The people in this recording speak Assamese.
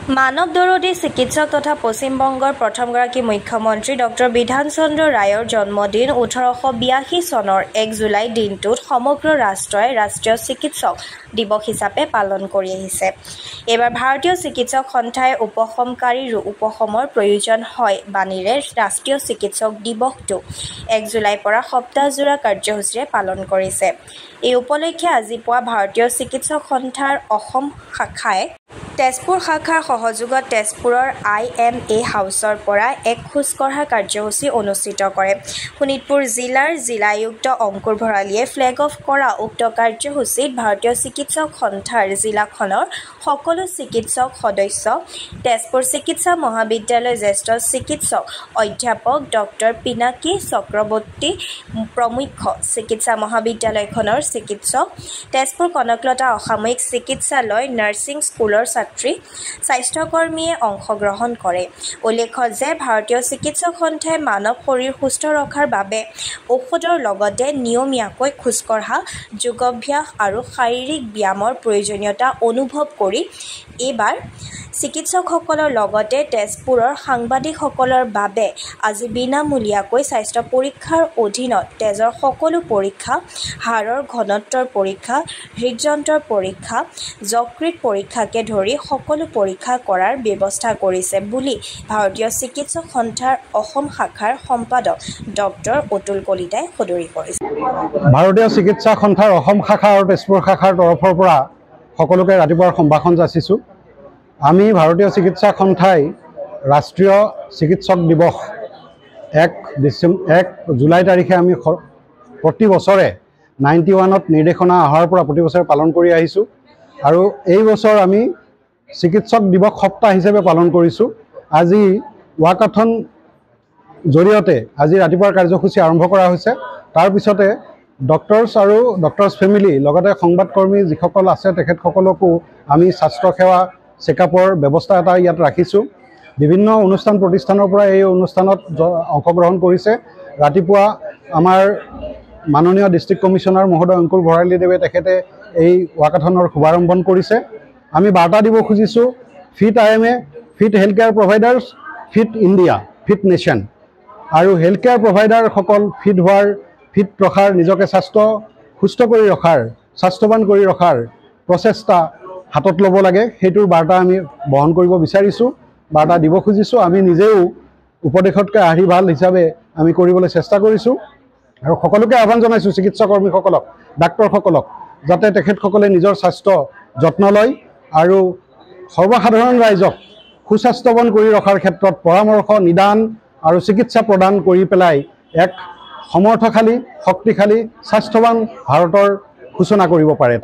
মানৱ দৰদী চিকিৎসক তথা পশ্চিমবংগৰ প্ৰথমগৰাকী মুখ্যমন্ত্ৰী ডক্টৰ বিধান চন্দ্ৰ ৰায়ৰ জন্মদিন 1882 চনৰ 1 জুলাই দিনটোত সমগ্ৰ ৰাষ্ট্ৰই ৰাষ্ট্ৰীয় চিকিৎসক দিৱস হিচাপে পালন কৰি আহিছে। এইবাৰ ভাৰতীয় চিকিৎসক সন্থাই উপশমকাৰীৰো উপশমৰ প্ৰয়োজন হয় বাণীৰে ৰাষ্ট্ৰীয় চিকিৎসক দিৱসটো 1 জুলাইৰ পৰা সপ্তাহজোৰা কাৰ্যসূচীৰে পালন কৰিছে। এই উপলক্ষে আজি পুৱা ভাৰতীয় চিকিৎসক সন্থাৰ অসম শাখাই তেজপুৰ শাখাৰ সহযোগত তেজপুৰৰ IMA হাউচৰ পৰা এক খোজকঢ়া কাৰ্যসূচী অনুষ্ঠিত কৰে। শোণিতপুৰ জিলাৰ জিলায়ুক্ত অংকুৰ ভৰালীয়ে ফ্লেগ অফ কৰা উক্ত কাৰ্যসূচীত ভাৰতীয় চিকিৎসক সন্থাৰ জিলাখনৰ সকলো চিকিৎসক সদস্য, তেজপুৰ চিকিৎসা মহাবিদ্যালয়ৰ জ্যেষ্ঠ চিকিৎসক অধ্যাপক ডক্টৰ পিনাকী চক্ৰৱৰ্তী প্ৰমুখ্য, চিকিৎসা মহাবিদ্যালয়খনৰ চিকিৎসক, তেজপুৰ কনকলতা অসামৰিক চিকিৎসালয় নাৰ্ছিং স্কুলৰ ছাত্ৰী, স্বাস্থ্যকৰ্মীয়ে অংশগ্ৰহণ কৰে। উল্লেখ্য যে ভাৰতীয় চিকিৎসক সন্থাই মানৱ শৰীৰ সুস্থ ৰখাৰ বাবে ঔষধৰ লগতে নিয়মীয়াকৈ খোজকঢ়া, যোগাভ্যাস আৰু শাৰীৰিক ব্যায়ামৰ প্ৰয়োজনীয়তা অনুভৱ কৰি এইবাৰ চিকিৎসকসকলৰ লগতে তেজপুৰৰ সাংবাদিকসকলৰ বাবে আজি বিনামূলীয়াকৈ স্বাস্থ্য পৰীক্ষাৰ অধীনত তেজৰ সকলো পৰীক্ষা, হাড়ৰ ঘনত্বৰ পৰীক্ষা, হৃদযন্ত্ৰৰ পৰীক্ষা, যকৃত পৰীক্ষাকে ধৰি সকলো পৰীক্ষা কৰাৰ ব্যৱস্থা কৰিছে বুলি ভাৰতীয় চিকিৎসক সন্থাৰ অসম শাখাৰ সম্পাদক ডক্টৰ অতুল কলিতাই সদৰি কৰিছে। ভাৰতীয় চিকিৎসক সন্থাৰ অসম শাখা আৰু তেজপুৰ শাখাৰ তৰফৰ পৰা সকলোকে ৰাতিপুৱাৰ সম্ভাষণ যাচিছোঁ। আমি ভাৰতীয় চিকিৎসক সন্থাই ৰাষ্ট্ৰীয় চিকিৎসক দিৱস 1 জুলাই তাৰিখে আমি প্ৰতি বছৰে 91ত নিৰ্দেশনা অহাৰ পৰা প্ৰতি বছৰে পালন কৰি আহিছোঁ আৰু এই বছৰ আমি চিকিৎসক দিৱস সপ্তাহ হিচাপে পালন কৰিছোঁ। আজি ৱাকাথন জৰিয়তে আজি ৰাতিপুৱাৰ কাৰ্যসূচী আৰম্ভ কৰা হৈছে। তাৰপিছতে ডক্টৰ্ছ আৰু ডক্টৰ্ছ ফেমিলি লগতে সংবাদকৰ্মী যিসকল আছে তেখেতসকলকো আমি স্বাস্থ্যসেৱা চেকআপৰ ব্যৱস্থা এটা ইয়াত ৰাখিছোঁ। বিভিন্ন অনুষ্ঠান প্ৰতিষ্ঠানৰ পৰা এই অনুষ্ঠানত অংশগ্ৰহণ কৰিছে। ৰাতিপুৱা আমাৰ মাননীয় ডিষ্ট্ৰিক্ট কমিশ্যনাৰ মহোদয় অংকুৰ ভৰালীদেৱে তেখেতে এই ৱাকাথনৰ শুভাৰম্ভণ কৰিছে। আমি বাৰ্তা দিব খুজিছোঁ, fit IMA, fit health care providers, fit India, fit nation. আৰু হেল্থ কেয়াৰ প্ৰভাইডাৰসকল ফিট হোৱাৰ, ফিট ৰখাৰ, নিজকে সুস্থ কৰি ৰখাৰ, স্বাস্থ্যৱান কৰি ৰখাৰ প্ৰচেষ্টা হাতত ল'ব লাগে, সেইটোৰ বাৰ্তা আমি বহন কৰিব বিচাৰিছোঁ, বাৰ্তা দিব খুজিছোঁ। আমি নিজেও উপদেশতকৈ আৰ্হি ভাল হিচাপে আমি কৰিবলৈ চেষ্টা কৰিছোঁ আৰু সকলোকে আহ্বান জনাইছোঁ, চিকিৎসকৰ্মীসকলক, ডাক্তৰসকলক, যাতে তেখেতসকলে নিজৰ স্বাস্থ্য যত্ন লয় আৰু সৰ্বসাধাৰণ ৰাইজক সুস্বাস্থ্যৱান কৰি ৰখাৰ ক্ষেত্ৰত পৰামৰ্শ, নিদান আৰু চিকিৎসা প্ৰদান কৰি পেলাই এক সমৰ্থশালী, শক্তিশালী, স্বাস্থ্যৱান ভাৰতৰ সূচনা কৰিব পাৰে।